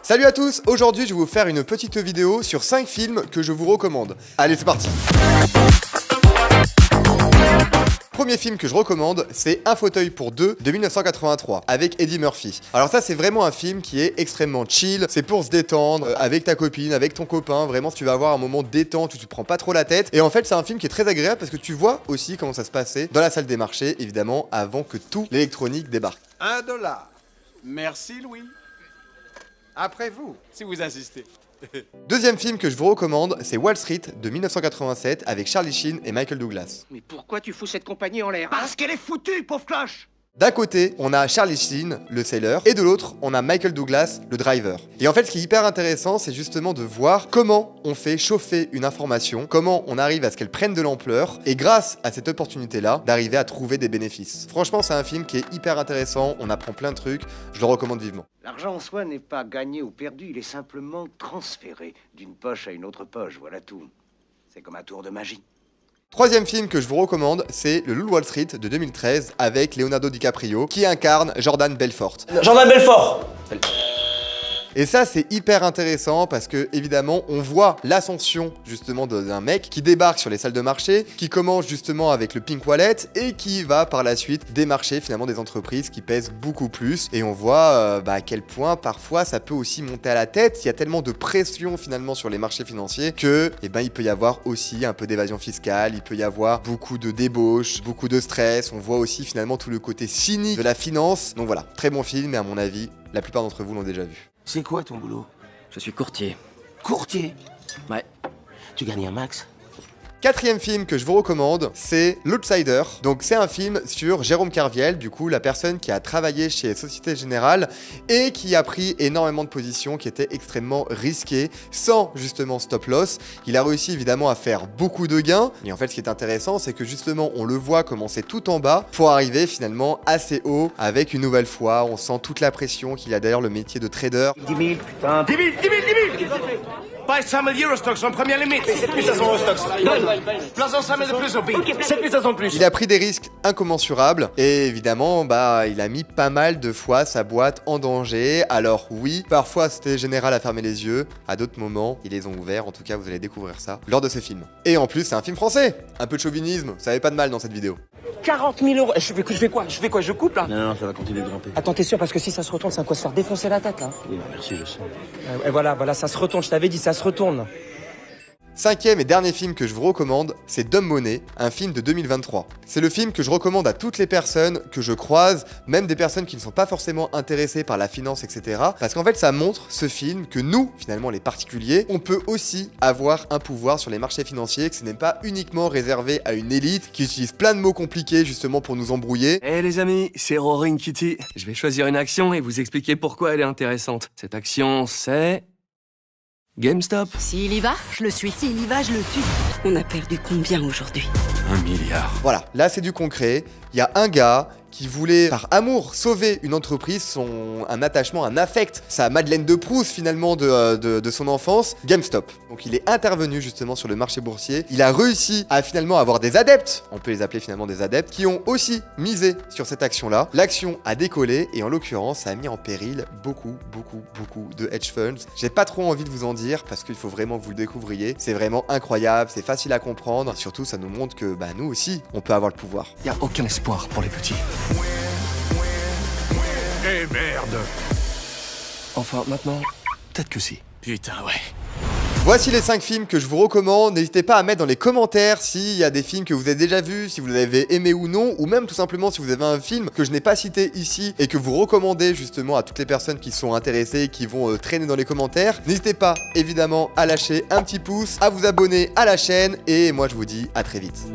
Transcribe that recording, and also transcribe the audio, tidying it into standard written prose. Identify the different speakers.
Speaker 1: Salut à tous, aujourd'hui je vais vous faire une petite vidéo sur 5 films que je vous recommande. Allez, c'est parti. Premier film que je recommande, c'est Un fauteuil pour deux de 1983 avec Eddie Murphy. Alors ça, c'est vraiment un film qui est extrêmement chill, c'est pour se détendre avec ta copine, avec ton copain, vraiment si tu vas avoir un moment détente où tu te prends pas trop la tête. Et en fait, c'est un film qui est très agréable parce que tu vois aussi comment ça se passait dans la salle des marchés, évidemment, avant que tout l'électronique débarque.
Speaker 2: $1. Merci Louis. Après vous, si vous insistez.
Speaker 1: Deuxième film que je vous recommande, c'est Wall Street de 1987 avec Charlie Sheen et Michael Douglas.
Speaker 3: Mais pourquoi tu fous cette compagnie en l'air?
Speaker 4: Parce qu'elle est foutue, pauvre cloche!
Speaker 1: D'un côté, on a Charlie Sheen, le sailor, et de l'autre, on a Michael Douglas, le driver. Et en fait, ce qui est hyper intéressant, c'est justement de voir comment on fait chauffer une information, comment on arrive à ce qu'elle prenne de l'ampleur, et grâce à cette opportunité-là, d'arriver à trouver des bénéfices. Franchement, c'est un film qui est hyper intéressant, on apprend plein de trucs, je le recommande vivement.
Speaker 3: L'argent en soi n'est pas gagné ou perdu, il est simplement transféré d'une poche à une autre poche, voilà tout. C'est comme un tour de magie.
Speaker 1: Troisième film que je vous recommande, c'est Le Loup de Wall Street de 2013 avec Leonardo DiCaprio qui incarne Jordan Belfort.
Speaker 5: Jordan Belfort.
Speaker 1: Et ça, c'est hyper intéressant parce que, évidemment, on voit l'ascension justement d'un mec qui débarque sur les salles de marché, qui commence justement avec le Pink Wallet et qui va par la suite démarcher finalement des entreprises qui pèsent beaucoup plus. Et on voit à quel point parfois ça peut aussi monter à la tête. Il y a tellement de pression finalement sur les marchés financiers que, il peut y avoir aussi un peu d'évasion fiscale, il peut y avoir beaucoup de débauches, beaucoup de stress. On voit aussi finalement tout le côté cynique de la finance. Donc voilà, très bon film et à mon avis, la plupart d'entre vous l'ont déjà vu.
Speaker 4: C'est quoi ton boulot?
Speaker 6: Je suis courtier.
Speaker 4: Courtier?
Speaker 6: Ouais.
Speaker 4: Tu gagnes un max?
Speaker 1: Quatrième film que je vous recommande, c'est L'Outsider. Donc c'est un film sur Jérôme Kerviel, du coup la personne qui a travaillé chez Société Générale et qui a pris énormément de positions qui étaient extrêmement risquées, sans justement stop loss. Il a réussi évidemment à faire beaucoup de gains. Et en fait ce qui est intéressant, c'est que justement on le voit commencer tout en bas pour arriver finalement assez haut avec une nouvelle fois. On sent toute la pression qu'il a d'ailleurs le métier de trader.
Speaker 4: 10 000, putain. 10 000, 10 000, 10 000. Pas 5 000 Eurostox en première limite. 7500 Eurostox. Place 5 000 de plus au pire. 7500 de plus.
Speaker 1: Il a pris des risques incommensurables et évidemment, il a mis pas mal de fois sa boîte en danger. Alors oui, parfois Société Générale a fermé les yeux, à d'autres moments, ils les ont ouverts. En tout cas, vous allez découvrir ça lors de ce film. Et en plus, c'est un film français. Un peu de chauvinisme, ça avait pas de mal dans cette vidéo.
Speaker 5: 40 000 euros. Je fais quoi? Je coupe là?
Speaker 4: Non, ça va continuer de grimper.
Speaker 5: Attends, t'es sûr? Parce que si ça se retourne, c'est un quoi se faire défoncer la tête là.
Speaker 4: Oui, merci, je sais.
Speaker 5: Et voilà, ça se retourne. Je t'avais dit, ça se retourne.
Speaker 1: Cinquième et dernier film que je vous recommande, c'est Dumb Money, un film de 2023. C'est le film que je recommande à toutes les personnes que je croise, même des personnes qui ne sont pas forcément intéressées par la finance, etc. Parce qu'en fait, ça montre, ce film, que nous, finalement les particuliers, on peut aussi avoir un pouvoir sur les marchés financiers, que ce n'est pas uniquement réservé à une élite qui utilise plein de mots compliqués justement pour nous embrouiller.
Speaker 6: Eh les amis, c'est Roaring Kitty. Je vais choisir une action et vous expliquer pourquoi elle est intéressante. Cette action, c'est... GameStop.
Speaker 7: S'il y va, je le suis. S'il y va, je le suis. On a perdu combien aujourd'hui?
Speaker 2: 1 milliard.
Speaker 1: Voilà, là c'est du concret. Il y a un gars qui voulait, par amour, sauver une entreprise, un attachement, un affect, sa Madeleine de Proust finalement de son enfance, GameStop. Donc il est intervenu justement sur le marché boursier. Il a réussi à finalement avoir des adeptes, on peut les appeler finalement des adeptes, qui ont aussi misé sur cette action-là. L'action a décollé et en l'occurrence, ça a mis en péril beaucoup de hedge funds. J'ai pas trop envie de vous en dire parce qu'il faut vraiment que vous le découvriez. C'est vraiment incroyable, c'est facile à comprendre. Et surtout, ça nous montre que nous aussi, on peut avoir le pouvoir.
Speaker 6: Y a aucun espoir pour les petits.
Speaker 2: Eh merde.
Speaker 6: Enfin, maintenant, peut-être que si.
Speaker 2: Putain, ouais.
Speaker 1: Voici les 5 films que je vous recommande. N'hésitez pas à mettre dans les commentaires s'il y a des films que vous avez déjà vus, si vous les avez aimés ou non, ou même tout simplement si vous avez un film que je n'ai pas cité ici et que vous recommandez justement à toutes les personnes qui sont intéressées et qui vont traîner dans les commentaires. N'hésitez pas évidemment à lâcher un petit pouce, à vous abonner à la chaîne et moi je vous dis à très vite.